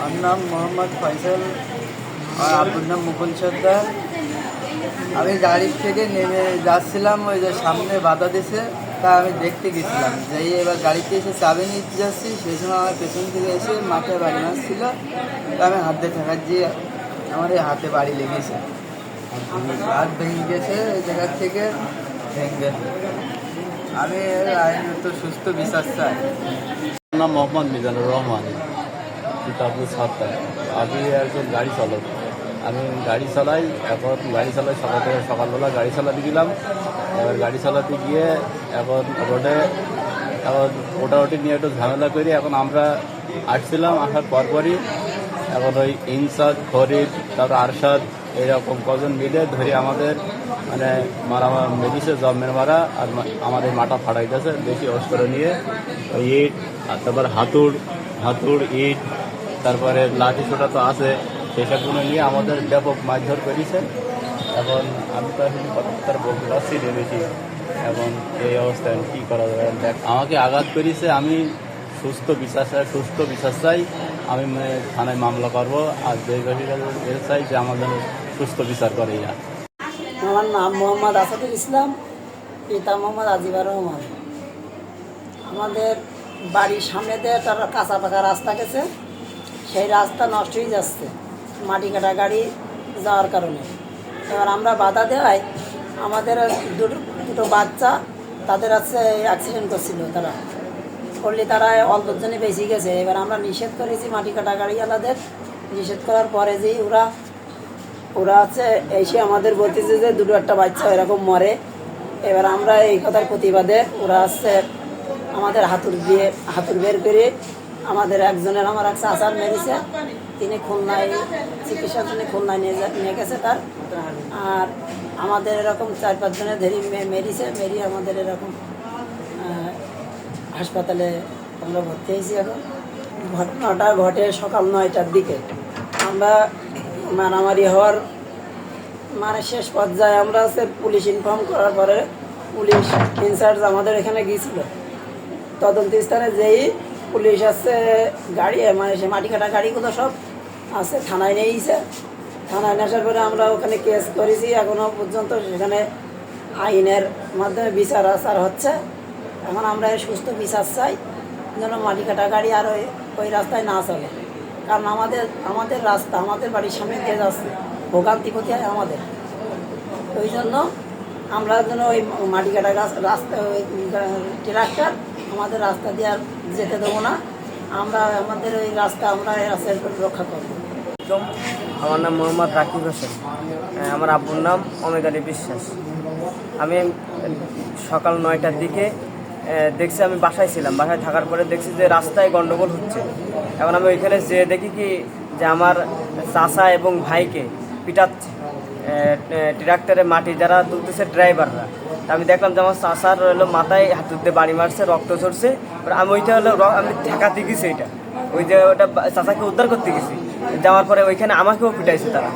আমার নাম মোহাম্মদ ফয়সাল আর আব্বুর নাম মুকুল সর্দার। আমি গাড়ির থেকে নেমে যাচ্ছিলাম, ওই যে সামনে বাধা দিয়েছে, তা আমি দেখতে গেছিলাম। যাই এবার গাড়িতে এসে চাবি নিতে যাচ্ছি, সেই সময় আমার পেছন থেকে এসে মাথায় বাড়ি মারছিল। তা আমি হাত দিয়ে ঠেকার দিয়ে আমার এই হাতে বাড়ি লেগেছে, হাত ভেঙে গেছে ওই জায়গার থেকে ভেঙে। আমি আইনত সুস্থ বিচার চাই। আমার নাম মোহাম্মদ মিজানুর রহমান, কিতাবুল সাত্তার। আমি একজন গাড়ি চালক। আমি গাড়ি চালাই, এখন গাড়ি চালাই সকালবেলা গাড়ি চালাতে গেলাম। এবার গাড়ি চালাতে গিয়ে এখন রোডে এখন ওটাওটি নিয়ে একটু ঝামেলা করি। এখন আমরা আসছিলাম, আসার পরপরই এখন ওই ইনসাদ, ফরিদ, তারপর আরশাদ, এইরকম কজন মিলে ধরে আমাদের মানে মারা মেডিসে জন্মের মারা আর আমাদের মাথা ফাটাইতেছে বেশি অস্ত্র নিয়ে। ওই ইট আর তারপর হাতুড় ইট, তারপরে লাঠি ছোটা তো আছে, সেসবগুলো নিয়ে আমাদের ব্যাপক মারধর করেছে। এখন আমি তো আসলে কথার বলতে পারছি না বেশি। এখন এই অবস্থায় কী করা যাবে? দেখ, আমাকে আঘাত করেছে। আমি সুস্থ বিচার চাই। আমি থানায় মামলা করবো আর দেশবাসীকে চাই যে আমার যেন সুস্থ বিচার করে। আমার নাম মোহাম্মদ আসাদুল ইসলাম, পিতা মোহাম্মদ আজিবর রহমান। আমাদের বাড়ির সামনে দিয়ে একটা কাঁচা পাকা রাস্তা গেছে, সেই রাস্তা নষ্ট হয়ে যাচ্ছে মাটি কাটা গাড়ি যাওয়ার কারণে। এবার আমরা বাধা দেওয়ায় আমাদের দুটো বাচ্চা তাদের আছে অ্যাক্সিডেন্ট করছিল, তারা অল্পর জন্য বেশি গেছে। এবার আমরা নিষেধ করেছি মাটি কাটা গাড়িওয়ালাদের। নিষেধ করার পরে যে ওরা আছে এসে আমাদের বলতেছে যে দুটো একটা বাচ্চা এরকম মরে। এবার আমরা এই কথার প্রতিবাদে ওরা আসছে আমাদের হাতুড় বের করে আমাদের একজনের আমার এক চাচার মেরেছে, তিনি খুলনায় চিকিৎসার জন্য খুলনায় নিয়ে গেছে তার। আর আমাদের এরকম 4-5 জনের ধরে মেরিয়ে আমাদের এরকম হাসপাতালে আমরা ভর্তি হয়েছি। এখন ঘটনাটা ঘটে সকাল 9টার দিকে। আমরা মারামারি হওয়ার শেষ পর্যায়ে আমরা পুলিশ ইনফর্ম করার পরে পুলিশ ইনচার্জ আমাদের এখানে গিয়েছিল। তদন্ত স্থানে যেই পুলিশ আসছে গাড়ি সে মাটি কাটা গাড়িগুলো সব আছে থানায় নিয়েছে। থানায় নিয়ে আসার পরে আমরা ওখানে কেস করেছি। এখনও পর্যন্ত সেখানে আইনের মাধ্যমে বিচার আচার হচ্ছে। এখন আমরা সুস্থ বিচার চাই যেন মাটি কাটা গাড়ি আর ওই রাস্তায় না চলে। কারণ আমাদের রাস্তা আমাদের বাড়ির সামনে দিয়ে যাচ্ছে, ভোগান্তি ক্ষতি হয় আমাদের। ওই জন্য আমরা যেন ওই মাটি কাটা রাস্তা ওই ট্রাক্টর আমাদের রাস্তা দিয়ে আর যেতে দেবো না। আমরা আমাদের ওই রাস্তা আমরা রক্ষা করবো। আমার নাম মোহাম্মদ রাকিব হোসেন, আমার আব্বুর নাম অমিত আলী বিশ্বাস। আমি সকাল 9টার দিকে দেখছি, আমি বাসায় ছিলাম। বাসায় থাকার পরে দেখছি যে রাস্তায় গন্ডগোল হচ্ছে। এখন আমি ওইখানে যেয়ে দেখি কি যে আমার চাচা এবং ভাইকে পিটাচ্ছে ট্রাক্টরে মাটি যারা তুলতেছে ড্রাইভাররা। আমি দেখলাম যে আমার চাচার মাথায় হাতুড় দিয়ে বাড়ি মারছে, রক্ত ঝরছে। আমি ওইটা আমি ঠেকাতে গেছি, ওই যে ওটা চাচাকে উদ্ধার করতে গেছি। যাওয়ার পরে ওইখানে আমাকেও পিটাইছে তারা।